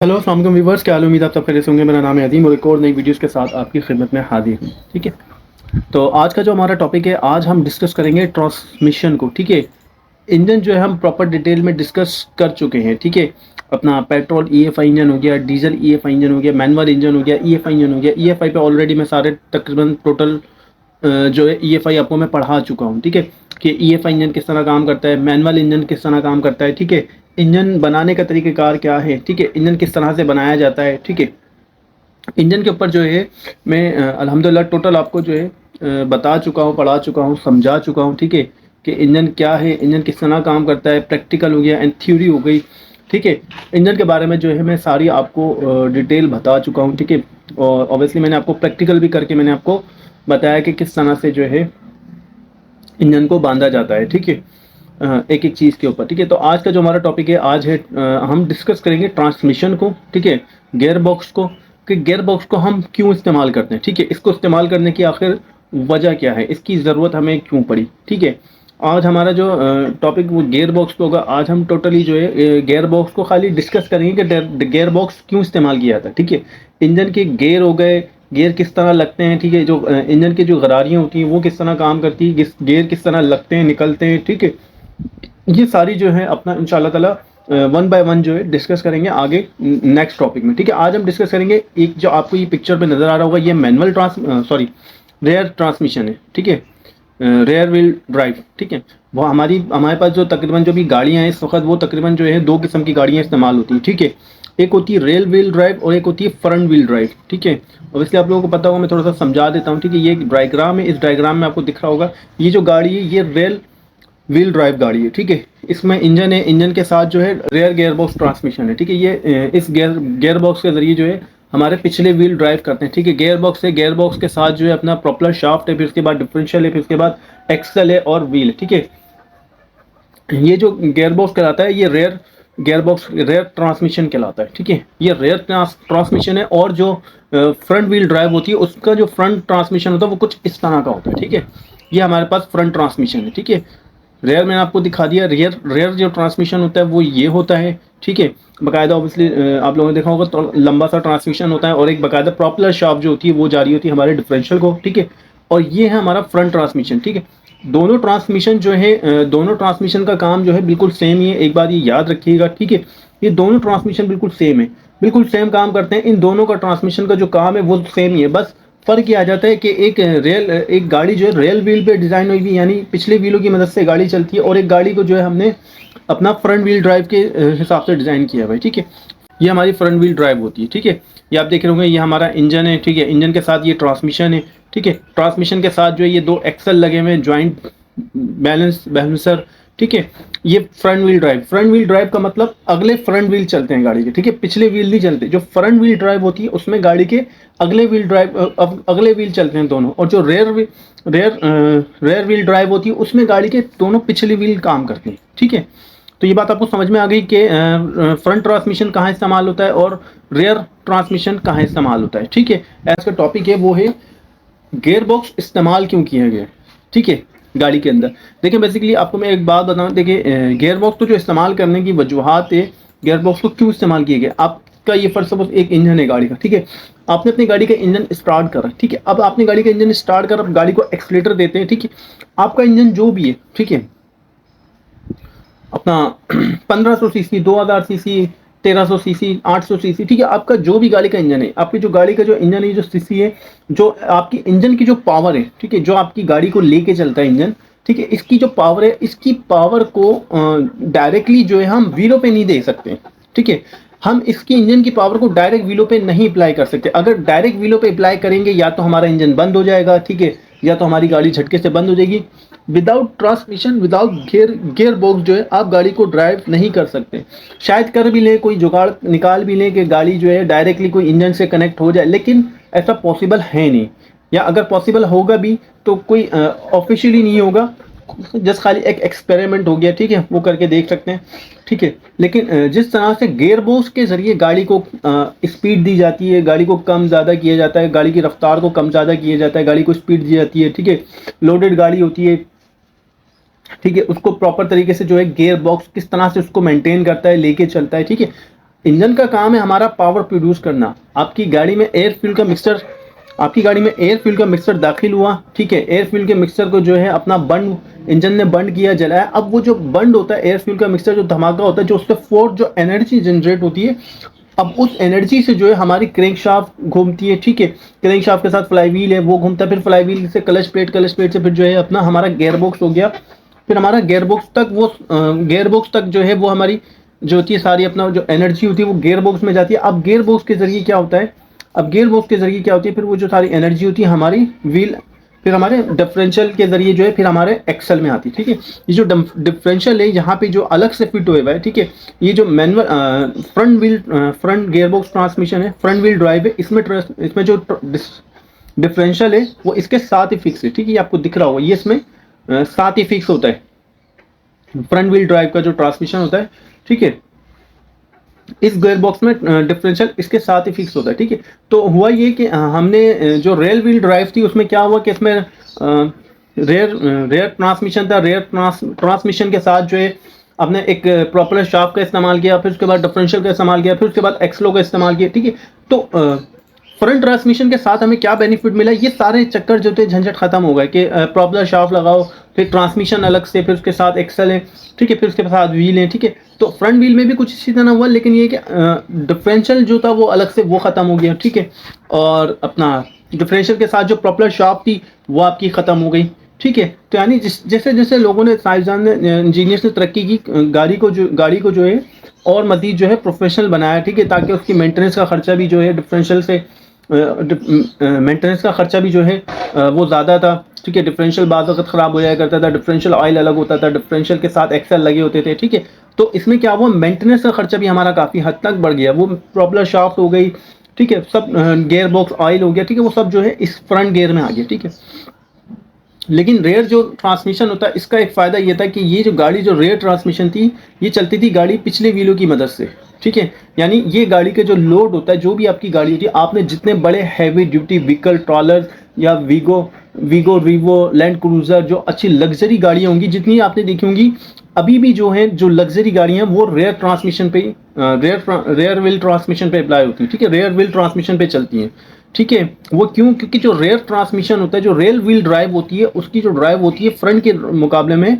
Hello अस्सलाम वालेकुम viewers, क्या हाल है? उम्मीद आप सब खैरियत से होंगे। मेरा नाम है अदीम और एक और नई वीडियोस के साथ आपकी खिदमत में हाजिर हूँ। ठीक है, तो आज का जो हमारा टॉपिक है, आज हम डिस्कस करेंगे ट्रांसमिशन को। ठीक है, इंजन जो है हम प्रॉपर डिटेल में डिस्कस कर चुके हैं। ठीक है, अपना पेट्रोल ईएफआई इंजन हो गया, डीजल ईएफआई इंजन हो गया, मैनुअल इंजन हो गया, ईएफआई इंजन हो गया। ईएफआई पे ऑलरेडी मैं सारे तकरीबन टोटल जो है ईएफआई आपको मैं पढ़ा चुका हूँ। ठीक है, कि ईएफआई इंजन किस तरह काम करता है, मैनुअल इंजन किस तरह काम करता है। ठीक है, इंजन बनाने का तरीक़ेकार क्या है। ठीक है, इंजन किस तरह से बनाया जाता है। ठीक है, इंजन के ऊपर जो है मैं अल्हम्दुलिल्लाह टोटल आपको जो है बता चुका हूँ, पढ़ा चुका हूँ, समझा चुका हूँ। ठीक है, कि इंजन क्या है, इंजन किस तरह काम करता है, प्रैक्टिकल हो गया एंड थ्योरी हो गई। ठीक है, इंजन के बारे में जो है मैं सारी आपको डिटेल बता चुका हूँ। ठीक है, और ऑब्वियसली मैंने आपको प्रैक्टिकल भी करके मैंने आपको बताया कि किस तरह से जो है इंजन को बांधा जाता है। ठीक है, एक एक चीज़ के ऊपर। ठीक है, तो आज का जो हमारा टॉपिक है, आज है हम डिस्कस करेंगे ट्रांसमिशन को। ठीक है, गियर बॉक्स को, कि गियर बॉक्स को हम क्यों इस्तेमाल करते हैं। ठीक है, इसको इस्तेमाल करने की आखिर वजह क्या है, इसकी ज़रूरत हमें क्यों पड़ी। ठीक है, आज हमारा जो टॉपिक वो गियर बॉक्स पे होगा। आज हम टोटली जो है गियर बॉक्स को खाली डिस्कस करेंगे कि गियर बॉक्स क्यों इस्तेमाल किया जाता है। ठीक है, इंजन के गियर हो गए, गियर किस तरह लगते हैं। ठीक है, जो इंजन की जो गरारियाँ होती हैं वो किस तरह काम करती है, गियर किस तरह लगते हैं, निकलते हैं। ठीक है, ये सारी जो है अपना इंशाल्लाह ताला वन बाय वन जो है डिस्कस करेंगे आगे नेक्स्ट टॉपिक में। ठीक है, आज हम डिस्कस करेंगे एक जो आपको ये पिक्चर पे नज़र आ रहा होगा, ये मैनुअल रेयर ट्रांसमिशन है। ठीक है, रेयर व्हील ड्राइव। ठीक है, वो हमारे पास जो तकरीबन जो भी गाड़ियाँ हैं इस वक्त, वो तकरीबन जो है दो किस्म की गाड़ियाँ इस्तेमाल होती हैं। ठीक है, एक होती है रेयर व्हील ड्राइव और एक होती है फ्रंट व्हील ड्राइव। ठीक है, और इसलिए आप लोगों को पता होगा, मैं थोड़ा सा समझा देता हूँ। ठीक है, ये एक डायग्राम है, इस डायग्राम में आपको दिख रहा होगा ये जो गाड़ी है ये रेयर व्हील ड्राइव गाड़ी है। ठीक है, इसमें इंजन है, इंजन के साथ जो है रेयर गियर बॉक्स ट्रांसमिशन है। ठीक है, ये इस गियर बॉक्स के जरिए जो है हमारे पिछले व्हील ड्राइव करते हैं। ठीक है, गियर बॉक्स है, गियर बॉक्स के साथ जो है अपना प्रॉपलर शाफ्ट है, फिर उसके बाद डिफरेंशियल है, फिर उसके बाद एक्सल है और व्हील है। ठीक है, ये जो गियर बॉक्स कहलाता है ये rear gear box rear transmission कहलाता है। ठीक है, ये रेयर ट्रांसमिशन है। और जो फ्रंट व्हील ड्राइव होती है उसका जो फ्रंट ट्रांसमिशन होता है वो कुछ इस तरह का होता है। ठीक है, ये हमारे पास फ्रंट ट्रांसमिशन है। ठीक है, रेयर मैंने आपको दिखा दिया। रेयर रेयर जो ट्रांसमिशन होता है वो ये होता है। ठीक है, बाकायदा ऑब्वियसली आप लोगों ने देखा होगा तो लंबा सा ट्रांसमिशन होता है और एक बाकायदा प्रॉपलर शाफ्ट जो होती है वो जारी होती है हमारे डिफरेंशियल को। ठीक है, और ये है हमारा फ्रंट ट्रांसमिशन। ठीक है, दोनों ट्रांसमिशन जो है दोनों ट्रांसमिशन का काम जो है बिल्कुल सेम ही है, एक बात ये याद रखिएगा। ठीक है, ये दोनों ट्रांसमिशन बिल्कुल सेम है, बिल्कुल सेम काम करते हैं। इन दोनों का ट्रांसमिशन का जो काम है वो सेम ही है, बस फ़र्क ये आ जाता है कि एक गाड़ी जो है रेल व्हील पे डिज़ाइन हुई हुई, यानी पिछले व्हीलों की मदद से गाड़ी चलती है, और एक गाड़ी को जो है हमने अपना फ्रंट व्हील ड्राइव के हिसाब से डिज़ाइन किया हुआ है। ठीक है, ये हमारी फ्रंट व्हील ड्राइव होती है। ठीक है, ये आप देख रहे होंगे, ये हमारा इंजन है। ठीक है, इंजन के साथ ये ट्रांसमिशन है। ठीक है, ट्रांसमिशन के साथ जो है ये दो एक्सल लगे हुए हैं, ज्वाइंट बैलेंसर। ठीक है, ये फ्रंट व्हील ड्राइव का मतलब अगले फ्रंट व्हील चलते हैं गाड़ी के। ठीक है, पिछले व्हील नहीं चलते। जो फ्रंट व्हील ड्राइव होती है उसमें गाड़ी के अगले व्हील चलते हैं दोनों, और जो रेयर व्हील ड्राइव होती है उसमें गाड़ी के दोनों पिछले व्हील काम करते हैं। ठीक है, तो ये बात आपको समझ में आ गई कि फ्रंट ट्रांसमिशन कहाँ इस्तेमाल होता है और रेयर ट्रांसमिशन कहाँ इस्तेमाल होता है। ठीक है, आज का टॉपिक है वो है गियर बॉक्स इस्तेमाल क्यों किया गया। ठीक है, गाड़ी के अंदर देखिए, बेसिकली आपको मैं एक बात बताऊं। देखिए, गियर बॉक्स को जो इस्तेमाल करने की वजूहत है, गियर बॉक्स को क्यों इस्तेमाल किया गया। आपका ये फर्स्ट सपोज एक इंजन है गाड़ी का। ठीक है, आपने अपनी गाड़ी का इंजन स्टार्ट करा। ठीक है, अब आपने गाड़ी का इंजन स्टार्ट कर गाड़ी को एक्सीलेटर देते हैं। ठीक है, आपका इंजन जो भी है, ठीक है, अपना 1500 सीसी, 2000 सीसी, 1300 सीसी, 800 सीसी, ठीक है, आपका जो भी गाड़ी का इंजन है, आपकी जो गाड़ी का जो इंजन है, जो सीसी है, जो आपकी इंजन की जो पावर है, ठीक है, जो आपकी गाड़ी को लेके चलता है इंजन, ठीक है, इसकी जो पावर है, इसकी पावर को डायरेक्टली जो है हम व्हीलों पे नहीं दे सकते। ठीक है, हम इसकी इंजन की पावर को डायरेक्ट व्हीलों पे नहीं अप्लाई कर सकते। अगर डायरेक्ट व्हीलों पे अप्लाई करेंगे या तो हमारा इंजन बंद हो जाएगा। ठीक है, या तो हमारी गाड़ी झटके से बंद हो जाएगी। Without transmission, without gear box जो है आप गाड़ी को ड्राइव नहीं कर सकते। शायद कर भी लें, कोई जुगाड़ निकाल भी लें कि गाड़ी जो है डायरेक्टली कोई इंजन से कनेक्ट हो जाए, लेकिन ऐसा पॉसिबल है नहीं, या अगर पॉसिबल होगा भी तो कोई ऑफिशियली नहीं होगा, जस्ट खाली एक एक्सपेरिमेंट हो गया। ठीक है, वो करके देख सकते हैं। ठीक है, लेकिन जिस तरह से गियर बॉक्स के ज़रिए गाड़ी को स्पीड दी जाती है, गाड़ी को कम ज़्यादा किया जाता है, गाड़ी की रफ्तार को कम ज़्यादा किया जाता है, गाड़ी को स्पीड दी जाती है। ठीक है, लोडेड गाड़ी होती है, ठीक है, उसको प्रॉपर तरीके से जो है गियर बॉक्स किस तरह से उसको मेंटेन करता है, लेके चलता है। ठीक है, इंजन का काम है हमारा पावर प्रोड्यूस करना। आपकी गाड़ी में एयर फ्यूल का मिक्सचर, आपकी गाड़ी में एयर फ्यूल का मिक्सचर दाखिल हुआ, ठीक है, एयर फ्यूल के मिक्सचर को जो है अपना बंद, इंजन ने बंद किया, जलाया। अब वो जो बंद होता है एयर फ्यूल का मिक्सचर, जो धमाका होता है, जो उससे फोर्स, जो एनर्जी जनरेट होती है, अब उस एनर्जी से जो है हमारी क्रैंकशाफ्ट घूमती है, ठीक है, क्रैंकशाफ्ट के साथ फ्लाईव्हील है वो घूमता है, फिर फ्लाईव्हील से क्लच प्लेट, क्लच प्लेट से फिर जो है अपना हमारा गियर बॉक्स हो गया, फिर हमारा गियर बॉक्स तक, वो गियर बॉक्स तक जो है वो हमारी जो होती है सारी अपना जो एनर्जी होती है वो गियर बॉक्स में जाती है। अब गियर बॉक्स के जरिए क्या होता है, अब गियर बॉक्स के जरिए क्या होती है, फिर वो जो सारी एनर्जी होती है हमारी व्हील, फिर हमारे डिफरेंशियल के जरिए जो है फिर हमारे एक्सल में आती है, ठीक है। ये जो डिफरेंशियल है यहाँ पे जो अलग से फिट हुए हुआ है, ठीक है, ये जो manual front wheel, front gear box transmission है, फ्रंट व्हील ड्राइव है, इसमें जो डिफरेंशियल है वो इसके साथ ही फिक्स है, ठीक है, ये आपको दिख रहा होगा, ये इसमें साथ ही फिक्स होता है, फ्रंट व्हील ड्राइव का जो ट्रांसमिशन होता है, ठीक है, इस गियर बॉक्स में डिफरेंशियल इसके साथ ही फिक्स होता है, ठीक है। तो हुआ ये कि हमने जो रेयर व्हील ड्राइव थी उसमें क्या हुआ कि इसमें रेयर ट्रांसमिशन था, रेयर ट्रांसमिशन के साथ जो है आपने एक प्रॉपर शाफ्ट का इस्तेमाल किया, फिर उसके बाद डिफरेंशियल का इस्तेमाल किया, फिर उसके बाद एक्सलो का इस्तेमाल किया, ठीक है। तो फ्रंट ट्रांसमिशन के साथ हमें क्या बेनिफिट मिला, ये सारे चक्कर जो थे झंझट खत्म हो गए कि प्रॉपर शाफ्ट लगाओ, फिर ट्रांसमिशन अलग से, फिर उसके साथ एक्सल है, ठीक है, फिर उसके साथ व्हील है, ठीक है। तो फ्रंट व्हील में भी कुछ इसी तरह हुआ, लेकिन ये कि डिफरेंशियल जो था वो अलग से वो खत्म हो गया, ठीक है, और अपना डिफरेंशियल के साथ जो प्रॉपर शाफ्ट थी वो आपकी खत्म हो गई, ठीक है। तो यानी जैसे जैसे लोगों ने, साइंसदान ने, इंजीनियर्स ने तरक्की की, गाड़ी को जो है और मजीद जो है प्रोफेशनल बनाया, ठीक है, ताकि उसकी मेंटेनेंस का खर्चा भी जो है डिफरेंशियल से मेंटेनेंस का खर्चा भी जो है वो ज़्यादा था, ठीक है। डिफरेंशियल बाद वक्त ख़राब हो जाया करता था, डिफरेंशियल ऑयल अलग होता था, डिफरेंशियल के साथ एक्सल लगे होते थे, ठीक है। तो इसमें क्या हुआ, मेंटेनेंस का खर्चा भी हमारा काफ़ी हद तक बढ़ गया, वो प्रॉपर शाफ्ट हो गई, ठीक है, सब गियर बॉक्स ऑयल हो गया, ठीक है, वो सब जो है इस फ्रंट गियर में आ गया, ठीक है। लेकिन रेयर जो ट्रांसमिशन होता है इसका एक फ़ायदा ये था कि ये जो गाड़ी, जो रेयर ट्रांसमिशन थी, ये चलती थी गाड़ी पिछले व्हीलों की मदद से, ठीक है। यानी ये गाड़ी के जो लोड होता है, जो भी आपकी गाड़ी होती है, आपने जितने बड़े हैवी ड्यूटी व्हीकल, ट्रॉलर या वीगो रीवो, लैंड क्रूजर, जो अच्छी लग्जरी गाड़ियाँ होंगी जितनी आपने देखी होंगी, अभी भी जो है जो लग्जरी गाड़ियाँ वो रेयर ट्रांसमिशन पे, रेयर व्हील ट्रांसमिशन पे अप्लाई होती है, ठीक है, रेयर व्हील ट्रांसमिशन पे चलती हैं, ठीक है। वो क्यों, क्योंकि जो रेयर ट्रांसमिशन होता है, जो रेयर व्हील ड्राइव होती है, उसकी जो ड्राइव होती है फ्रंट के मुकाबले में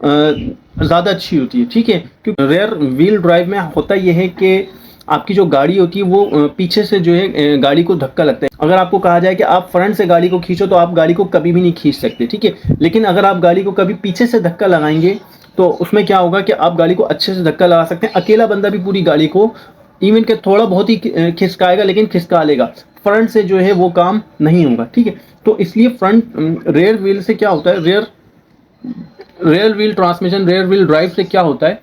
ज़्यादा अच्छी होती है, ठीक है। क्योंकि रेयर व्हील ड्राइव में होता यह है कि आपकी जो गाड़ी होती है वो पीछे से जो है गाड़ी को धक्का लगता है। अगर आपको कहा जाए कि आप फ्रंट से गाड़ी को खींचो तो आप गाड़ी को कभी भी नहीं खींच सकते, ठीक है। लेकिन अगर आप गाड़ी को कभी पीछे से धक्का लगाएंगे तो उसमें क्या होगा कि आप गाड़ी को अच्छे से धक्का लगा सकते हैं। अकेला बंदा भी पूरी गाड़ी को इवन के थोड़ा बहुत ही खिसकाएगा, लेकिन खिसका लेगा। फ्रंट से जो है वो काम नहीं होगा, ठीक है। तो इसलिए फ्रंट रेयर व्हील से क्या होता है, rear wheel transmission, rear wheel drive से क्या होता है,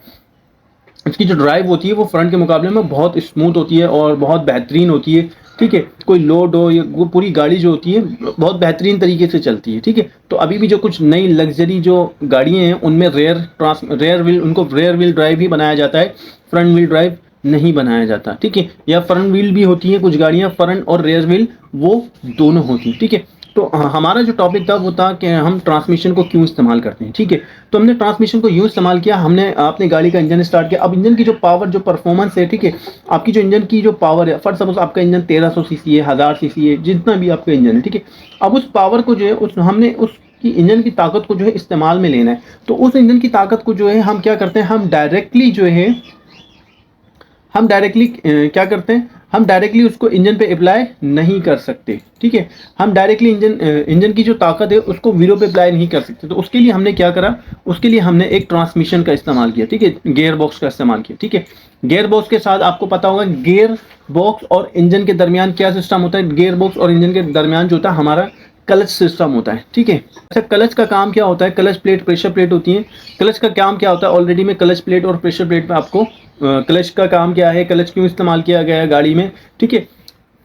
इसकी जो ड्राइव होती है वो फ्रंट के मुकाबले में बहुत स्मूथ होती है और बहुत बेहतरीन होती है, ठीक है। कोई लोड हो या वो पूरी गाड़ी जो होती है बहुत बेहतरीन तरीके से चलती है, ठीक है। तो अभी भी जो कुछ नई लग्जरी जो गाड़ियाँ हैं उनमें उनको रेयर व्हील ड्राइव ही बनाया जाता है, फ्रंट व्हील ड्राइव नहीं बनाया जाता, ठीक है। या फ्रंट व्हील भी होती है कुछ गाड़ियाँ, फ्रंट और रेयर व्हील वो दोनों होती हैं, ठीक है। तो हमारा जो टॉपिक था वो था कि हम ट्रांसमिशन को क्यों इस्तेमाल करते हैं, ठीक है। तो हमने ट्रांसमिशन को यूँ इस्तेमाल किया, हमने अपने गाड़ी का इंजन स्टार्ट किया। अब इंजन की जो पावर, जो परफॉर्मेंस है, ठीक है, आपकी जो इंजन की जो पावर है, फर्स्ट सपोज आपका इंजन 1300 सीसी है, 1000 सीसी है, जितना भी आपका इंजन है, ठीक है। अब उस पावर को जो है हमने उसकी इंजन की ताकत को जो है इस्तेमाल में लेना है। तो उस इंजन की ताकत को जो है हम क्या करते हैं, हम डायरेक्टली क्या करते हैं, हम डायरेक्टली उसको इंजन पे अप्लाई नहीं कर सकते, ठीक है। हम डायरेक्टली इंजन की जो ताकत है उसको व्हीलों पे अप्लाई नहीं कर सकते। तो उसके लिए हमने क्या करा, उसके लिए हमने एक ट्रांसमिशन का इस्तेमाल किया, ठीक है, गियर बॉक्स का इस्तेमाल किया, ठीक है। गियर बॉक्स के साथ आपको पता होगा गियर बॉक्स और इंजन के दरमियान क्या सिस्टम होता है, गियर बॉक्स और इंजन के दरमियान जो होता है हमारा क्लच सिस्टम होता है, ठीक है। अच्छा, क्लच का काम क्या होता है, क्लच प्लेट, प्रेशर प्लेट होती है। क्लच का काम क्या होता है, ऑलरेडी मैं क्लच प्लेट और प्रेशर प्लेट पे आपको क्लच का काम क्या है, क्लच क्यों इस्तेमाल किया गया है गाड़ी में, ठीक है।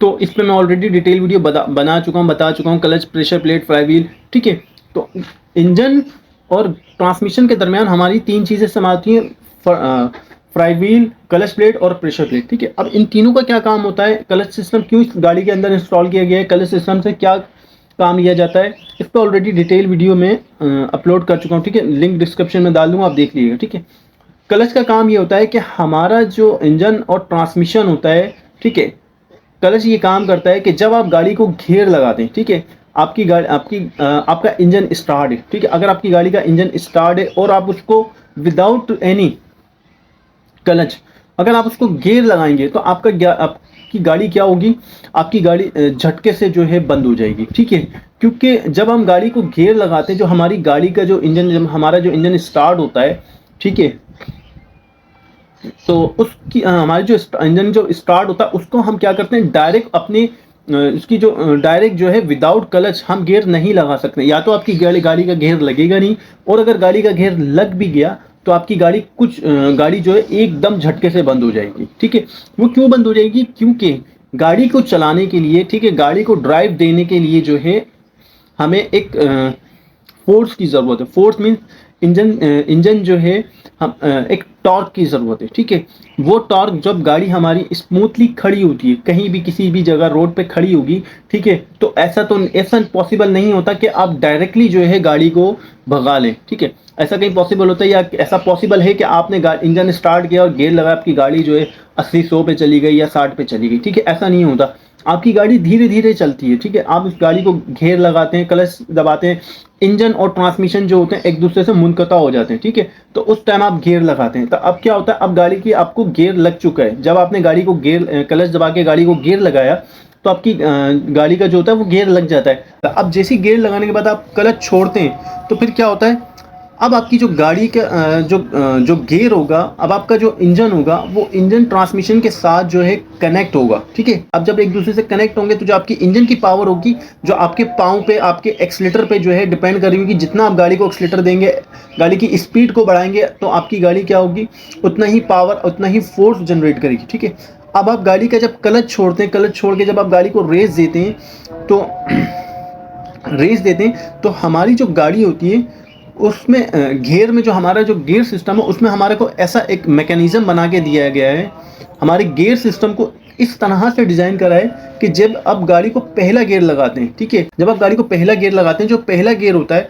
तो इस पर मैं ऑलरेडी डिटेल वीडियो बता चुका हूँ, clutch, pressure plate, fly wheel, ठीक है। तो इंजन और ट्रांसमिशन के दरमियान हमारी तीन चीज़ें इस्तेमाल होती हैं, फ्लाई व्हील, क्लच प्लेट और प्रेशर प्लेट, ठीक है। अब इन तीनों का क्या काम होता है, क्लच सिस्टम क्यों इस गाड़ी के अंदर इंस्टॉल किया गया है, क्लच सिस्टम से क्या काम लिया जाता है, इस पर ऑलरेडी डिटेल वीडियो में अपलोड कर चुका हूँ, ठीक है। लिंक डिस्क्रिप्शन में डाल दूंगा, आप देख लीजिएगा, ठीक है। क्लच का काम ये होता है कि हमारा जो इंजन और ट्रांसमिशन होता है, ठीक है, क्लच ये काम करता है कि जब आप गाड़ी को गियर लगाते हैं, ठीक है, आपकी गाड़ी आपका इंजन स्टार्ट है, ठीक है, अगर आपकी गाड़ी का इंजन स्टार्ट है और आप उसको विदाउट एनी क्लच अगर आप उसको गियर लगाएंगे तो आपकी गाड़ी क्या होगी, आपकी गाड़ी झटके से जो है बंद हो जाएगी, ठीक है। क्योंकि जब हम गाड़ी को गियर लगाते हैं, जो हमारी गाड़ी का जो इंजन, जब हमारा जो इंजन स्टार्ट होता है, ठीक है, तो उसकी हमारी जो इंजन जो स्टार्ट होता है उसको हम क्या करते हैं, डायरेक्ट अपने उसकी जो डायरेक्ट जो है विदाउट क्लच हम गियर नहीं लगा सकते। या तो आपकी गाड़ी का गियर लगेगा नहीं, और अगर गाड़ी का गियर लग भी गया तो आपकी गाड़ी जो है एकदम झटके से बंद हो जाएगी, ठीक है। वो क्यों बंद हो जाएगी, क्योंकि गाड़ी को चलाने के लिए, ठीक है, गाड़ी को ड्राइव देने के लिए जो है हमें एक फोर्स की ज़रूरत है। फोर्स मीन्स इंजन जो है हम एक टॉर्क की ज़रूरत है, ठीक है। वो टॉर्क जब गाड़ी हमारी स्मूथली खड़ी होती है, कहीं भी किसी भी जगह रोड पे खड़ी होगी, ठीक है, तो ऐसा पॉसिबल नहीं होता कि आप डायरेक्टली जो है गाड़ी को भगा लें, ठीक है। ऐसा कहीं पॉसिबल होता है, या ऐसा पॉसिबल है कि आपने इंजन स्टार्ट किया और गियर लगाया, आपकी गाड़ी जो है 80-100 पे चली गई या 60 पे चली गई, ठीक है, ऐसा नहीं होता। आपकी गाड़ी धीरे धीरे चलती है, ठीक है। आप उस गाड़ी को घेर लगाते हैं, क्लच दबाते हैं, इंजन और ट्रांसमिशन जो होते हैं एक दूसरे से मुनक़ता हो जाते हैं, ठीक है। तो उस टाइम आप गियर लगाते हैं, तो अब क्या होता है, अब गाड़ी की आपको गियर लग चुका है। जब आपने गाड़ी को क्लच दबा के गाड़ी को गियर लगाया तो आपकी गाड़ी का जो होता है वो गियर लग जाता है। अब जैसे गियर लगाने के बाद आप क्लच छोड़ते हैं तो फिर क्या होता है, अब आपकी जो गाड़ी का जो गियर होगा, अब आपका जो इंजन होगा वो इंजन ट्रांसमिशन के साथ जो है कनेक्ट होगा, ठीक है। अब जब एक दूसरे से कनेक्ट होंगे तो जो आपकी इंजन की पावर होगी, जो आपके पाँव पे, आपके एक्सीलेटर पे जो है डिपेंड कर रही होगी। जितना आप गाड़ी को एक्सीलेटर देंगे, गाड़ी की स्पीड को बढ़ाएंगे, तो आपकी गाड़ी क्या होगी, उतना ही पावर, उतना ही फोर्स जनरेट करेगी, ठीक है। अब आप गाड़ी का जब क्लच छोड़ते हैं, क्लच छोड़ के जब आप गाड़ी को रेस देते हैं तो हमारी जो गाड़ी होती है उसमें गियर में, जो हमारा जो गियर सिस्टम है उसमें हमारे को ऐसा एक मैकेनिज्म बना के दिया गया है। हमारे गियर सिस्टम को इस तरह से डिज़ाइन करा है कि जब आप गाड़ी को पहला गियर लगाते हैं, ठीक है, जब आप गाड़ी को पहला गियर लगाते हैं, जो पहला गियर होता है,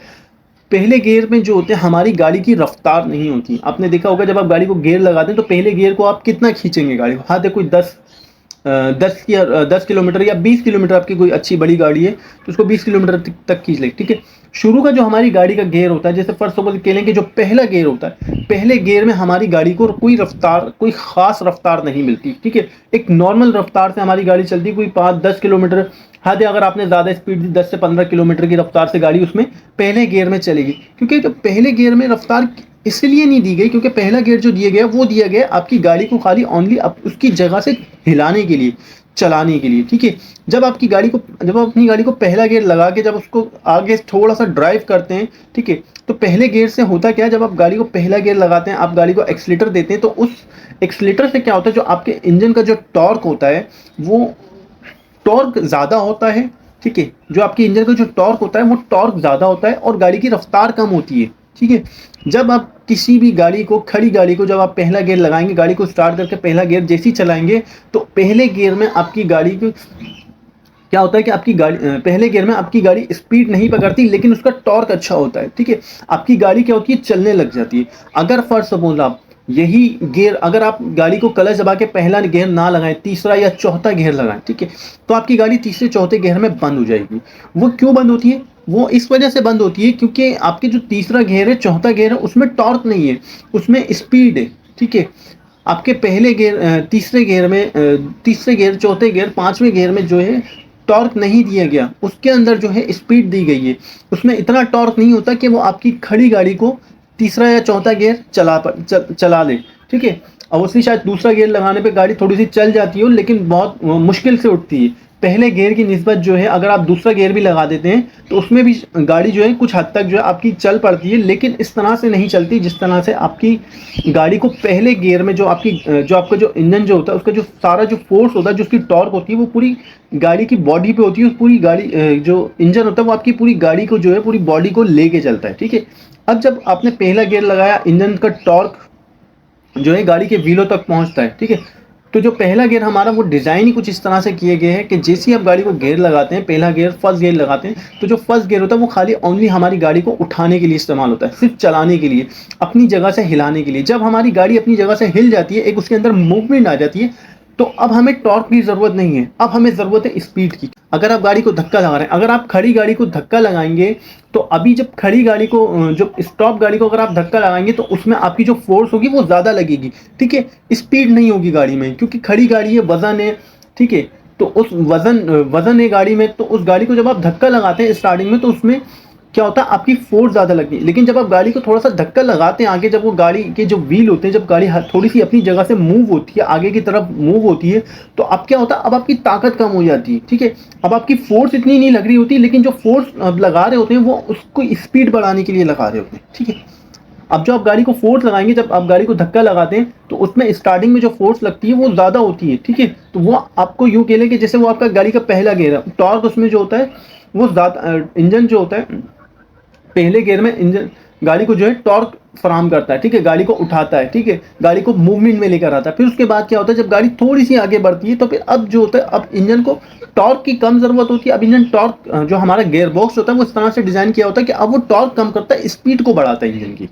पहले गियर में जो होते हैं हमारी गाड़ी की रफ्तार नहीं होती। आपने देखा होगा जब आप गाड़ी को गियर लगाते हैं तो पहले गियर को आप कितना खींचेंगे गाड़ी को, हाँ देखो 10 किलोमीटर या 20 किलोमीटर, आपकी कोई अच्छी बड़ी गाड़ी है तो उसको 20 किलोमीटर तक खींच ले, ठीक है। शुरू का जो हमारी गाड़ी का गियर होता है, जैसे फर्स्ट ऑफ ऑल कह लें कि जो पहला गियर होता है, पहले गियर में हमारी गाड़ी को कोई खास रफ्तार नहीं मिलती, ठीक है। एक नॉर्मल रफ्तार से हमारी गाड़ी चलती है, कोई 5-10 किलोमीटर, हाँ दे अगर आपने ज़्यादा स्पीड दी 10 से 15 किलोमीटर की रफ्तार से गाड़ी उसमें पहले गियर में चलेगी। क्योंकि जो पहले गियर में रफ्तार इसलिए नहीं दी गई क्योंकि पहला गियर जो दिया गया वो दिया गया आपकी गाड़ी को खाली ओनली उसकी जगह से हिलाने के लिए, चलाने के लिए, ठीक है। जब आप अपनी गाड़ी को पहला गियर लगा के जब उसको आगे थोड़ा सा ड्राइव करते हैं, ठीक है, तो पहले गियर से होता क्या है, जब आप गाड़ी को पहला गियर लगाते हैं, आप गाड़ी को एक्सीलेटर देते हैं, तो उस एक्सीलेटर से क्या होता है, जो आपके इंजन का जो टॉर्क होता है वो टॉर्क ज़्यादा होता है, ठीक है। जो आपकी इंजन का जो टॉर्क होता है वो टॉर्क ज़्यादा होता है और गाड़ी की रफ्तार कम होती है, ठीक है। जब आप किसी भी खड़ी गाड़ी को जब आप पहला गियर लगाएंगे, गाड़ी को स्टार्ट करके पहला गियर जैसे ही चलाएंगे तो पहले गियर में आपकी गाड़ी को क्या होता है कि पहले गियर में आपकी गाड़ी स्पीड नहीं पकड़ती, लेकिन उसका टॉर्क अच्छा होता है, ठीक है। आपकी गाड़ी क्या होती है, चलने लग जाती है। अगर फर्स्ट सपोज आप यही गियर, अगर आप गाड़ी को क्लच दबा के पहला गियर ना लगाएं, तीसरा या चौथा गियर लगाएं, ठीक है, तो आपकी गाड़ी तीसरे चौथे गियर में बंद हो जाएगी। वो क्यों बंद होती है, वो इस वजह से बंद होती है क्योंकि आपके जो तीसरा गियर है, चौथा गियर है, उसमें टॉर्क नहीं है, उसमें स्पीड है, ठीक है। आपके तीसरे गियर, चौथे गियर, पांचवें गियर में जो है टॉर्क नहीं दिया गया, उसके अंदर जो है स्पीड दी गई है, उसमें इतना टॉर्क नहीं होता कि वो आपकी खड़ी गाड़ी को तीसरा या चौथा गियर चला ले, ठीक है। अवश्य शायद दूसरा गियर लगाने पे गाड़ी थोड़ी सी चल जाती हो, लेकिन बहुत मुश्किल से उठती है। पहले गियर की निस्बत जो है अगर आप दूसरा गियर भी लगा देते हैं तो उसमें भी गाड़ी जो है कुछ हद तक जो है आपकी चल पड़ती है, लेकिन इस तरह से नहीं चलती जिस तरह से आपकी गाड़ी को पहले गियर में जो आपका जो इंजन जो होता है उसका जो सारा जो फोर्स होता है, जो उसकी टॉर्क होती है, वो पूरी गाड़ी की बॉडी पे होती है। उस पूरी गाड़ी जो इंजन होता है वो आपकी पूरी गाड़ी को जो है पूरी बॉडी को लेके चलता है, ठीक है। अब जब आपने पहला गियर लगाया, इंजन का टॉर्क जो है गाड़ी के व्हीलों तक पहुंचता है, ठीक है। तो जो पहला गियर हमारा वो डिज़ाइन ही कुछ इस तरह से किए गए हैं कि जैसे ही आप गाड़ी को गियर लगाते हैं, पहला गियर फर्स्ट गियर लगाते हैं, तो जो फर्स्ट गियर होता है वो खाली ओनली हमारी गाड़ी को उठाने के लिए इस्तेमाल होता है, सिर्फ चलाने के लिए, अपनी जगह से हिलाने के लिए। जब हमारी गाड़ी अपनी जगह से हिल जाती है, एक उसके अंदर मूवमेंट आ जाती है, तो अब हमें टॉर्क की ज़रूरत नहीं है, अब हमें ज़रूरत है स्पीड की। अगर आप गाड़ी को धक्का लगा रहे हैं, अगर आप खड़ी गाड़ी को धक्का लगाएंगे, तो अभी जब खड़ी गाड़ी को, जो स्टॉप गाड़ी को अगर आप धक्का लगाएंगे, तो उसमें आपकी जो फोर्स होगी वो ज़्यादा लगेगी, ठीक है, स्पीड नहीं होगी गाड़ी में, क्योंकि खड़ी गाड़ी है, वजन है, ठीक है। तो उस वजन है गाड़ी में, तो उस गाड़ी को जब आप धक्का लगाते हैं स्टार्टिंग में, तो उसमें क्या होता है, आपकी फोर्स ज़्यादा लगती है। लेकिन जब आप गाड़ी को थोड़ा सा धक्का लगाते हैं आगे, जब वो गाड़ी के जो व्हील होते हैं, जब गाड़ी थोड़ी सी अपनी जगह से मूव होती है, आगे की तरफ मूव होती है, तो अब क्या होता है, अब आपकी ताकत कम हो जाती है, ठीक है। अब आपकी फोर्स इतनी नहीं लग रही होती, लेकिन जो फोर्स अब लगा रहे होते हैं वो उसको स्पीड बढ़ाने के लिए लगा रहे होते हैं, ठीक है। अब जो आप गाड़ी को फोर्स लगाएंगे, जब आप गाड़ी को धक्का लगाते हैं, तो उसमें स्टार्टिंग में जो फोर्स लगती है वो ज़्यादा होती है, ठीक है। तो वो आपको यूँ कह लें कि जैसे वो आपका गाड़ी का पहला गियर है, टॉर्क उसमें जो होता है वो ज़्यादा, इंजन जो होता है पहले गियर में, इंजन गाड़ी को जो है टॉर्क फराहम करता है, ठीक है, गाड़ी को उठाता है, ठीक है, गाड़ी को मूवमेंट में लेकर आता है। फिर उसके बाद क्या होता है, जब गाड़ी थोड़ी सी आगे बढ़ती है, तो फिर अब जो होता है, अब इंजन को टॉर्क की कम ज़रूरत होती है। अब इंजन टॉर्क, जो हमारा गियर बॉक्स होता है वो इस तरह से डिज़ाइन किया होता है कि अब वो टॉर्क कम करता है, स्पीड को बढ़ाता है इंजन की,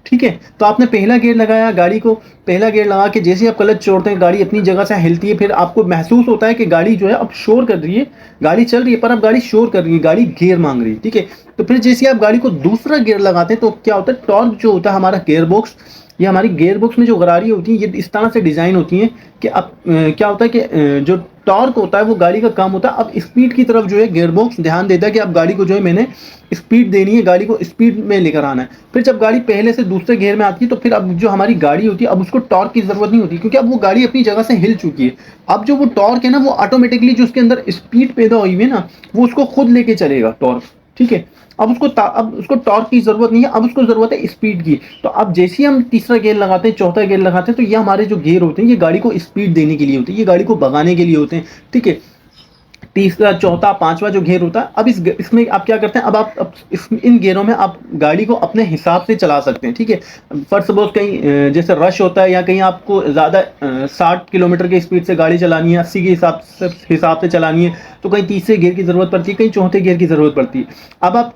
ठीक है। तो आपने पहला गियर लगाया, गाड़ी को पहला गियर लगा के जैसे ही आप क्लच छोड़ते हैं, गाड़ी अपनी जगह से हिलती है, फिर आपको महसूस होता है कि गाड़ी जो है अब शोर कर रही है, गाड़ी चल रही है पर अब गाड़ी शोर कर रही है, गाड़ी गियर मांग रही है, ठीक है। तो फिर जैसे आप गाड़ी को दूसरा गियर लगाते हैं, तो क्या होता है, टॉर्क जो होता है हमारा गियर बॉक्स, ये हमारी गियर बॉक्स में जो गरारी होती है, ये इस तरह से डिज़ाइन होती है कि अब क्या होता है कि जो टॉर्क होता है वो गाड़ी का कम होता है। अब स्पीड की तरफ जो है गियर बॉक्स ध्यान देता है कि अब गाड़ी को जो है मैंने स्पीड देनी है, गाड़ी को स्पीड में लेकर आना है। फिर जब गाड़ी पहले से दूसरे गियर में आती है, तो फिर अब जो हमारी गाड़ी होती है, अब उसको टॉर्क की ज़रूरत नहीं होती, क्योंकि अब वो गाड़ी अपनी जगह से हिल चुकी है। अब जो वो टॉर्क है ना, वो ऑटोमेटिकली जो उसके अंदर स्पीड पैदा हुई है ना, वो उसको खुद लेके चलेगा टॉर्क, ठीक है। अब उसको टॉर्क की ज़रूरत नहीं है, अब उसको ज़रूरत है स्पीड की। तो अब जैसे ही हम तीसरा गियर लगाते हैं, चौथा गियर लगाते हैं, तो ये हमारे जो गियर होते हैं, ये गाड़ी को स्पीड देने के लिए होते हैं, ये गाड़ी को भगाने के लिए होते हैं, ठीक है। तीसरा, चौथा, पांचवा जो गियर होता है, अब इसमें आप क्या करते हैं, अब इन गियरों में आप गाड़ी को अपने हिसाब से चला सकते हैं, ठीक है। फर्स्ट सपोज कहीं जैसे रश होता है, या कहीं आपको ज़्यादा 60 किलोमीटर की स्पीड से गाड़ी चलानी है, 80 के हिसाब से चलानी है, तो कहीं तीसरे गियर की ज़रूरत पड़ती है, कहीं चौथे गियर की ज़रूरत पड़ती है। अब आप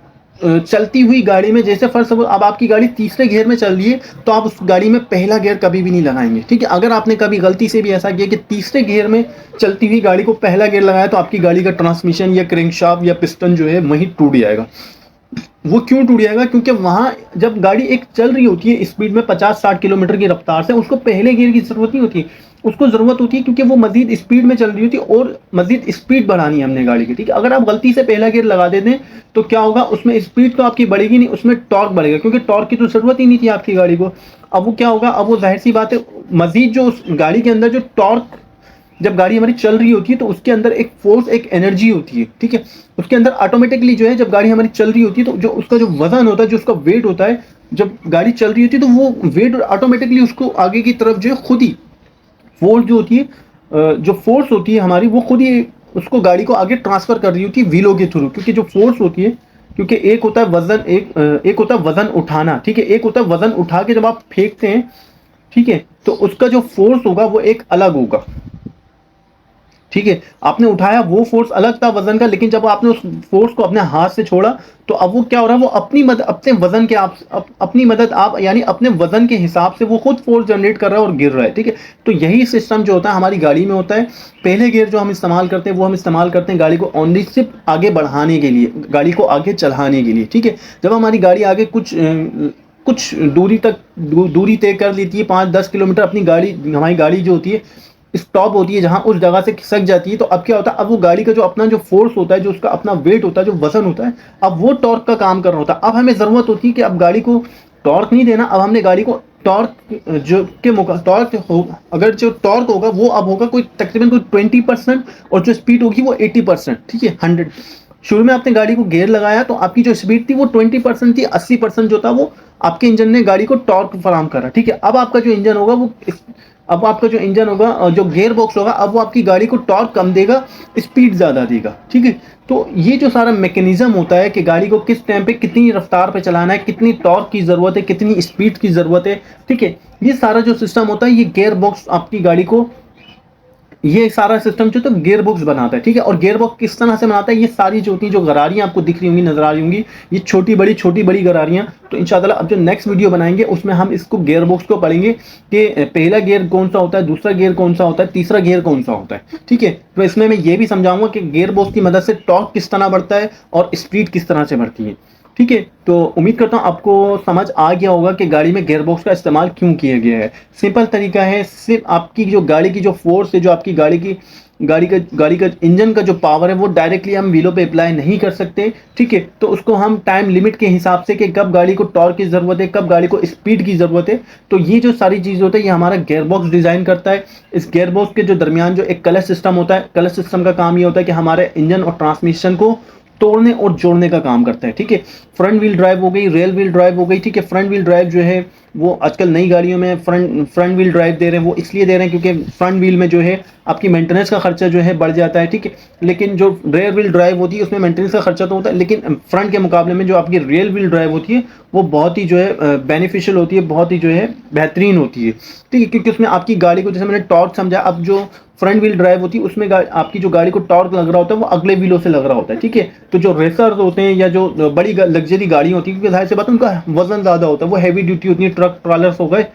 चलती हुई गाड़ी में, जैसे फर्स्ट सपोज अब आपकी गाड़ी तीसरे गियर में चल रही है, तो आप उस गाड़ी में पहला गियर कभी भी नहीं लगाएंगे, ठीक है। अगर आपने कभी गलती से भी ऐसा किया कि तीसरे गियर में चलती हुई गाड़ी को पहला गियर लगाया, तो आपकी गाड़ी का ट्रांसमिशन या क्रैंकशाफ्ट या पिस्टन जो है वहीं टूट जाएगा। वो क्यों टूट जाएगा, क्योंकि वहाँ जब गाड़ी एक चल रही होती है स्पीड में 50-60 किलोमीटर की रफ्तार से, उसको पहले गियर की ज़रूरत नहीं होती, उसको ज़रूरत होती है क्योंकि वो मजीद स्पीड में चल रही होती है और मजीद स्पीड बढ़ानी है हमने गाड़ी की, ठीक है। अगर आप गलती से पहला गियर लगा देते हैं, तो क्या होगा, उसमें स्पीड तो आपकी बढ़ेगी नहीं, उसमें टॉर्क बढ़ेगा, क्योंकि टॉर्क की तो ज़रूरत ही नहीं थी आपकी गाड़ी को। अब वो क्या होगा, अब वो जाहिर सी बात है, मजीद जो उस गाड़ी के अंदर जो टॉर्क, जब गाड़ी हमारी चल रही होती है, तो उसके अंदर एक फोर्स, एक एनर्जी होती है, ठीक है। उसके अंदर ऑटोमेटिकली जो है, जब गाड़ी हमारी चल रही होती है, तो जो उसका जो वजन होता है, जो उसका वेट होता है, जब गाड़ी चल रही होती है, तो वो वेट ऑटोमेटिकली उसको आगे की तरफ जो है खुद ही फोर्स जो होती है, जो फोर्स होती है हमारी, वो खुद ही उसको गाड़ी को आगे ट्रांसफर कर रही होती है व्हीलों के थ्रू। क्योंकि जो फोर्स होती है, क्योंकि एक होता है वजन, एक होता है वजन उठाना, ठीक है, एक होता है वजन उठा के जब आप फेंकते हैं, ठीक है, तो उसका जो फोर्स होगा वो एक अलग होगा, ठीक है। आपने उठाया, वो फोर्स अलग था वजन का, लेकिन जब आपने उस फोर्स को अपने हाथ से छोड़ा, तो अब वो क्या हो रहा है, वो अपनी मदद, अपने वजन के अपनी मदद आप, यानी अपने वजन के हिसाब से वो खुद फोर्स जनरेट कर रहा है और गिर रहा है, ठीक है। तो यही सिस्टम जो होता है हमारी गाड़ी में होता है। पहले गियर जो हम इस्तेमाल करते हैं, वो हम इस्तेमाल करते हैं गाड़ी को ओनली सिर्फ आगे बढ़ाने के लिए, गाड़ी को आगे चलाने के लिए, ठीक है। जब हमारी गाड़ी आगे कुछ दूरी तय कर लेती है, 5-10 किलोमीटर, हमारी गाड़ी जो होती है स्टॉप होती है, जहां उस जगह से खिसक जाती है, तो अब क्या होता है, अब वो गाड़ी का जो अपना जो फोर्स होता है, जो उसका अपना वेट होता है, जो वजन होता है, अब वो टॉर्क का काम कर रहा होता है। अब हमें ज़रूरत होती है कि अब गाड़ी को टॉर्क नहीं देना, अब हमने गाड़ी को टॉर्क जो के टॉर्क हो, अगर जो टॉर्क होगा वो अब होगा कोई तकरीबन कोई 20%, और जो स्पीड होगी वो 80%, ठीक है, 100। शुरू में आपने गाड़ी को गियर लगाया, तो आपकी जो स्पीड थी वो 20% थी, 80% जो था वो आपके इंजन ने गाड़ी को टॉर्क फराहम करा, ठीक है। अब आपका जो इंजन होगा जो गियर बॉक्स होगा, अब वो आपकी गाड़ी को टॉर्क कम देगा, स्पीड ज़्यादा देगा, ठीक है। तो ये जो सारा मैकेनिज्म होता है कि गाड़ी को किस टाइम पे कितनी रफ्तार पे चलाना है, कितनी टॉर्क की ज़रूरत है, कितनी स्पीड की ज़रूरत है, ठीक है, ये सारा जो सिस्टम होता है, ये गियर बॉक्स आपकी गाड़ी को ये सारा सिस्टम जो तो गियर बॉक्स बनाता है, ठीक है। और गियर बॉक्स किस तरह से बनाता है, ये सारी जो होती है, जो गरारियां आपको दिख रही होंगी, नजर आ रही होंगी, ये छोटी बड़ी गरारियां। तो इंशाल्लाह अब जो नेक्स्ट वीडियो बनाएंगे उसमें हम इसको गियर बॉक्स को पढ़ेंगे कि पहला गियर कौन सा होता है, दूसरा गियर कौन सा होता है, तीसरा गियर कौन सा होता है, ठीक है। तो इसमें मैं ये भी समझाऊंगा कि गियर बॉक्स की मदद से टॉर्क किस तरह बढ़ता है और स्पीड किस तरह से बढ़ती है, ठीक है। तो उम्मीद करता हूँ आपको समझ आ गया होगा कि गाड़ी में गियर बॉक्स का इस्तेमाल क्यों किया गया है। सिंपल तरीका है, सिर्फ आपकी जो गाड़ी की जो फोर्स है, जो आपकी गाड़ी का इंजन का जो पावर है, वो डायरेक्टली हम व्हीलों पे अप्लाई नहीं कर सकते, ठीक है। तो उसको हम टाइम लिमिट के हिसाब से कि कब गाड़ी को टॉर्क की जरूरत है, कब गाड़ी को स्पीड की जरूरत है, तो ये जो सारी चीज़ होता है ये हमारा गियर बॉक्स डिजाइन करता है। इस गियर बॉक्स के जो दरमियान जो एक क्लच सिस्टम होता है, क्लच सिस्टम का काम ये होता है कि हमारे इंजन और ट्रांसमिशन को तोड़ने और जोड़ने का काम करता है, ठीक है। फ्रंट व्हील ड्राइव हो गई, रेल व्हील ड्राइव हो गई, ठीक है। फ्रंट व्हील ड्राइव जो है वो आजकल नई गाड़ियों में फ्रंट व्हील ड्राइव दे रहे हैं, वो इसलिए दे रहे हैं क्योंकि फ्रंट व्हील में जो है आपकी मेंटेनेंस का खर्चा जो है बढ़ जाता है, ठीक है। लेकिन जो रेयर व्हील ड्राइव होती है उसमें मेंटेनेंस का खर्चा तो होता है, लेकिन फ्रंट के मुकाबले में जो आपकी रियल व्हील ड्राइव होती है वो बहुत ही जो है बेनिफिशियल होती है, बहुत ही जो है बेहतरीन होती है, ठीक है। क्योंकि उसमें आपकी गाड़ी को, जैसे मैंने टॉर्क समझा, अब जो फ्रंट व्हील ड्राइव होती है उसमें आपकी जो गाड़ी को टॉर्क लग रहा होता है वो अगले व्हीलों से लग रहा होता है, ठीक है। तो जो रेसर्स होते हैं या जो बड़ी लग्जरी गाड़ी होती है, क्योंकि जाहिर सी बात है उनका वजन ज़्यादा होता है, वो हैवी ड्यूटी होती है, ट्रक ट्रॉलर्स हो गए,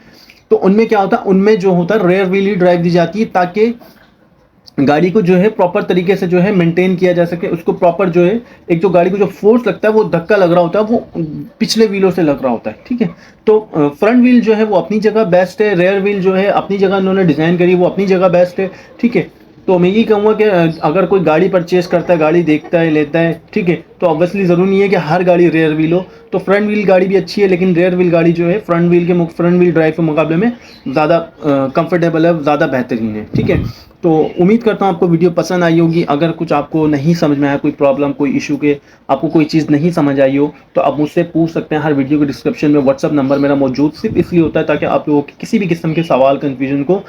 तो उनमें क्या होता है, उनमें जो होता है रेयर व्हील ड्राइव दी जाती है ताकि गाड़ी को जो है प्रॉपर तरीके से जो है मेंटेन किया जा सके, उसको प्रॉपर जो है एक जो गाड़ी को जो फोर्स लगता है, वो धक्का लग रहा होता है वो पिछले व्हीलों से लग रहा होता है, ठीक है। तो फ्रंट व्हील जो है वो अपनी जगह बेस्ट है, रेयर व्हील जो है अपनी जगह उन्होंने डिज़ाइन करी, वो अपनी जगह बेस्ट है, ठीक है। तो मैं यही कहूँगा कि अगर कोई गाड़ी परचेज करता है, गाड़ी देखता है, लेता है, ठीक है, तो ऑब्वियसली ज़रूरी नहीं है कि हर गाड़ी रेयर व्हील हो। तो फ्रंट व्हील गाड़ी भी अच्छी है, लेकिन रेयर व्हील गाड़ी जो है फ्रंट व्हील ड्राइव के मुकाबले में ज़्यादा कंफर्टेबल है, ज़्यादा बेहतरीन है, ठीक है। तो उम्मीद करता हूँ आपको वीडियो पसंद आई होगी। अगर कुछ आपको नहीं समझ में आया, कोई प्रॉब्लम, कोई इशू के आपको कोई चीज़ नहीं समझ आई हो, तो आप मुझसे पूछ सकते हैं। हर वीडियो के डिस्क्रिप्शन में व्हाट्सअप नंबर मेरा मौजूद सिर्फ इसलिए होता है ताकि आप लोगों के किसी भी किस्म के सवाल, कन्फ्यूजन को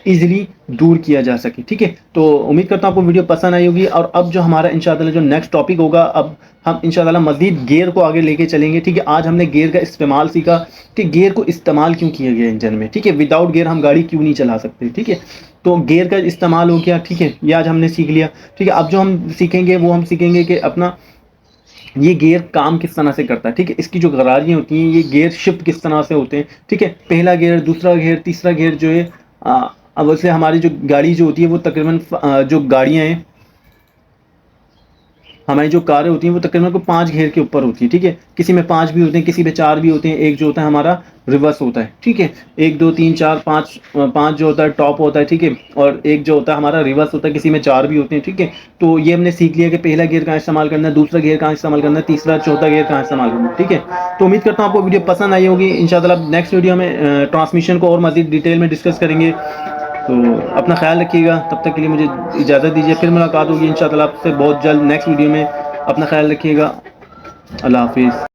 ईजिली दूर किया जा सके, ठीक है। तो उम्मीद करता हूँ आपको वीडियो पसंद आई होगी। और अब जो हमारा इंशाल्लाह जो नेक्स्ट टॉपिक होगा, अब हम इंशाल्लाह मज़ीद गियर को आगे लेके चलेंगे, ठीक है। आज हमने गियर का इस्तेमाल सीखा कि गियर को इस्तेमाल क्यों किया गया इंजन में, ठीक है। विदाउट गियर हम गाड़ी क्यों नहीं चला सकते, ठीक है। तो गियर का इस्तेमाल हो गया, ठीक है, ये आज हमने सीख लिया, ठीक है। अब जो हम सीखेंगे वो हम सीखेंगे कि अपना ये गियर काम किस तरह से करता है, ठीक है। इसकी जो गरारियाँ होती हैं, ये गियर शिफ्ट किस तरह से होते हैं, ठीक है। पहला गियर, दूसरा गियर, तीसरा गियर जो है अब वैसे हमारी जो गाड़ी जो होती है वो तकरीबन जो गाड़ियाँ हैं, हमारी जो कारें होती हैं वो तकरीबन को 5 घेर के ऊपर होती है, ठीक है। किसी में 5 भी होते हैं, किसी में 4 भी होते हैं। एक जो होता है हमारा रिवर्स होता है, ठीक है। 1 2 3 4 5 5 जो होता है टॉप होता है, ठीक है। और एक जो होता है हमारा रिवर्स होता है, किसी में 4 भी होते हैं, ठीक है। तो ये हमने सीख लिया कि पहला गियर कहाँ इस्तेमाल करना है, दूसरा गियर कहाँ इस्तेमाल करना है, तीसरा चौथा गियर कहाँ इस्तेमाल करना है, ठीक है। तो उम्मीद करता हूँ आपको वीडियो पसंद आई होगी। इंशाल्लाह नेक्स्ट वीडियो में ट्रांसमिशन को और मज़ीद डिटेल में डिस्कस करेंगे। तो अपना ख्याल रखिएगा, तब तक के लिए मुझे इजाज़त दीजिए। फिर मुलाकात होगी इंशाल्लाह आपसे बहुत जल्द नेक्स्ट वीडियो में। अपना ख्याल रखिएगा। अल्लाह हाफिज़।